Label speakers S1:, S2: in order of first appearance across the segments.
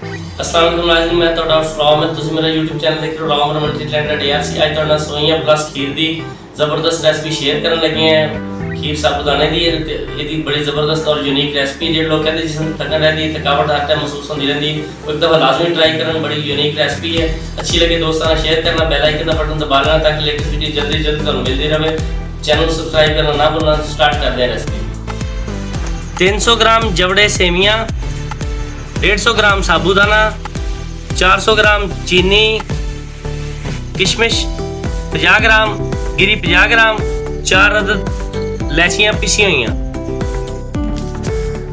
S1: अस्सलाम वालेकुम नाज़रीन, मैं ਤੁਹਾਡਾ ਫਰਾਮ ਹੈ ਤੁਸੀਂ ਮੇਰਾ YouTube ਚੈਨਲ ਦੇਖ ਰਹੇ ਹੋ ਰਾਮ ਮਲਟੀਲੈਂਡ DRC। ਅੱਜ ਤੁਹਾਡਾ ਸੋਈਆਂ ਪਲੱਸ ਖੀਰ ਦੀ ਜ਼ਬਰਦਸਤ ਰੈਸਪੀ ਸ਼ੇਅਰ ਕਰਨ ਲੱਗੇ ਹਾਂ। ਖੀਰ ਸਾਬੂਦਾਨੇ ਦੀ ਹੈ ਤੇ ਇਹਦੀ ਬੜੀ ਜ਼ਬਰਦਸਤ ਔਰ ਯੂਨੀਕ ਰੈਸਪੀ। ਜਿਹੜੇ ਲੋਕ ਕਹਿੰਦੇ ਜਿਸਮ ਥਕਨ रहती है, थकावट हर टाइम महसूस होती रहती है, वो एक दफ़ा लाजमी ट्राई करना। बड़ी यूनिक रेसिपी है, अच्छी लगे दोस्तों ने शेयर करना, बेल आइकन का बटन दबा लेना ताकि लेटेस्ट वीडियो जल्दी ਤੁਹਾਨੂੰ मिलती रहे। चैनल सब्सक्राइब करना ना भूलना। स्टार्ट करते हैं रेसिपी। 300 ग्राम जवड़े सेवियाँ, 150 ग्राम साबूदाना, 400 ग्राम चीनी, किशमिश 50 ग्राम, गिरी 50 ग्राम, 4 अदद इलायचियाँ पिसी हुई।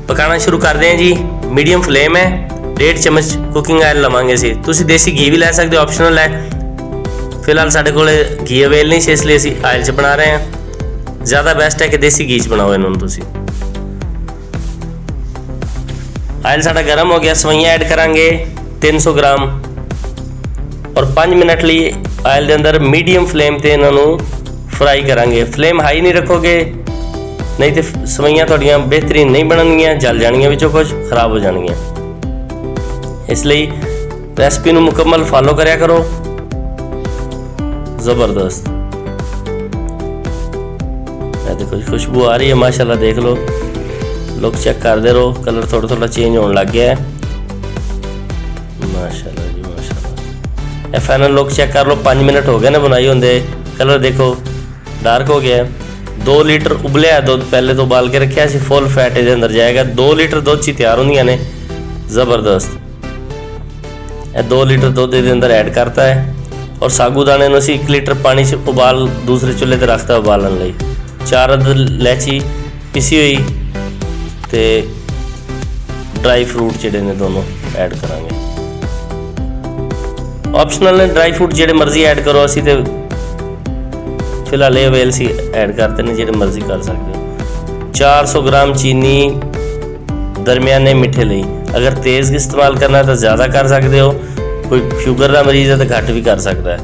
S1: पकाना शुरू करते हैं जी। मीडियम फ्लेम है। 1.5 चम्मच कुकिंग आयल लवांगे सी। तुसी देसी घी भी लै सकते हो, ऑप्शनल है। फिलहाल साढ़े कोल घी अवेल नहीं सी, इसलिए असी आयल च बना रहे हैं। ज़्यादा बेस्ट है कि देसी घी च बनाओ इन्होंने तुसी। आयल साढ़ा गर्म हो गया, सवैयां ऐड करांगे 300 ग्राम और 5 मिनट लिए आयल के अंदर मीडियम फ्लेम ते इन्हों फ्राई करांगे। फ्लेम हाई नहीं रखोगे नहीं तो सवैयां थोड़ियां बेहतरीन नहीं बननगियां, जल जानियां, विचों कुछ खराब हो जानियां। इसलिए रेसिपी नूं मुकम्मल फॉलो करया करो। ज़बरदस्त देखो खुशबू आ रही है माशाल्लाह, देख लो। लोग चेक करते रहो, कलर थोड़ा थोड़ा चेंज होने लग गया है माशाल्लाह जी माशाल्लाह। फाइनल लोग चेक कर लो, 5 मिनट हो गए ना बनाई होंगे। कलर देखो डार्क हो गया है। 2 लीटर उबलिया दुध पहले तो उबाल के रखा सी, फुल फैट ये अंदर जाएगा। 2 लीटर दुध ची तैयार होंदियां ने। ज़बरदस्त 2 लीटर दुध ये अंदर ऐड करता है और साबूदाने नूं 1 लीटर पानी से उबाल दूसरे चूल्हे पर रखता उबालन लई। 4 अदद इलायची पिसी हुई ते ड्राई फ्रूट जिहड़े ने दोनों ऐड करांगे। ऑप्शनल ने, ड्राई फ्रूट जिहड़े मर्जी ऐड करो। असी तो फिलहाल ये अवेल सी ऐड करते हैं, जिहड़े मर्जी कर सकते हो। 400 ग्राम चीनी दरमियाने मिठे लई। अगर तेज़ इस्तेमाल करना है तो ज़्यादा कर सकते हो, कोई शुगर का मरीज़ है तो घट भी कर सकता है।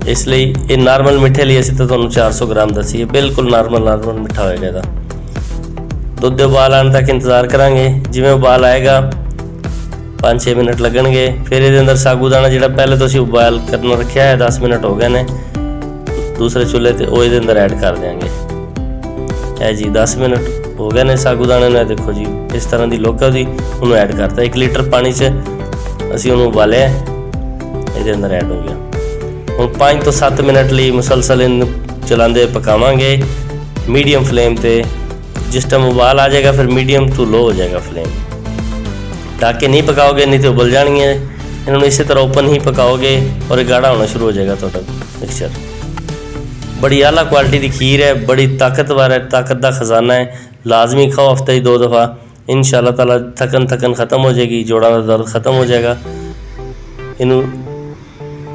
S1: इसलिए ये नॉर्मल मिठे लिए असी तो तुहानूं 400 ग्राम दसी है, बिल्कुल नॉर्मल मिठा होएगा इहदा। दुध दे उबाल आने तक इंतज़ार करांगे। जिवें उबाल आएगा 5-6 मिनट लगणगे। फिर ये अंदर साबूदाना जिहड़ा पहले तो असीं उबाल करना रखा है, 10 मिनट हो गए ने, दूसरे चूल्हे ते वो ये अंदर ऐड कर देंगे। है जी 10 मिनट हो गए ने साबूदाने ने। देखो जी इस तरह की लोक दी उन्होंने ऐड करता। 1 लीटर पानी से असीं उन्होंने उबालिया, ये अंदर ऐड हो गया। हुण 5 तो 7 मिनट लिए मुसलसल इन चलाते पकावांगे मीडियम फ्लेम ते। जिस टाइम उबाल आ जाएगा फिर मीडियम टू लो हो जाएगा फ्लेम। ढक के नहीं पकाओगे नहीं तो उबल जानी है। इन्होंने इसी तरह ओपन ही पकाओगे और ये गाढ़ा होना शुरू हो जाएगा थोड़ा मिक्सचर। बड़ी आला क्वालिटी की खीर है, बड़ी ताकतवर है, ताकत का खजाना है। लाजमी खाओ, हफ्ते ही 2 दफ़ा। इंशाअल्लाह ताला थकन ख़त्म हो जाएगी, जोड़ों का दर्द ख़त्म हो जाएगा। इनू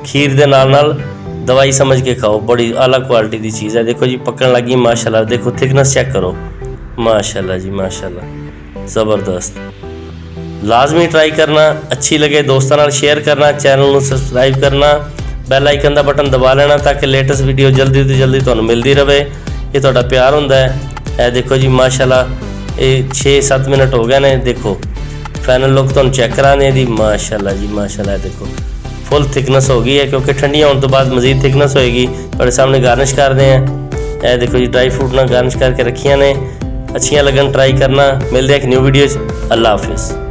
S1: खीर के नाल दवाई समझ के खाओ, बड़ी आला क्वालिटी की चीज़ है। देखो जी पकन लगी माशाल्लाह, देखो थिकनेस चेक करो माशाल्लाह जी माशाल्लाह। ज़बरदस्त लाजमी ट्राई करना। अच्छी लगे दोस्तों नाल शेयर करना, चैनल को सबसक्राइब करना, बैल आइकन का बटन दबा लेना ताकि लेटेस्ट वीडियो जल्दी तो जल्दी तुहानूं मिलती रहे। ये तुहाडा प्यार हुंदा है। देखो जी माशाल्लाह ये 6-7 मिनट हो गए ने। देखो फाइनल लुक तुहानूं चेक कराने दी माशाल्लाह जी माशाल्लाह। देखो फुल थिकनेस हो गई है क्योंकि ठंडियां होने तो बाद मज़ीद थिकनेस होएगी। तुहाडे सामने गार्निश करते हैं। देखो जी ड्राई फ्रूट नाल गार्निश करके रखियां ने। अच्छियां लगन ट्राई करना। मिलते हैं एक न्यू वीडियो। अल्लाह हाफिज़।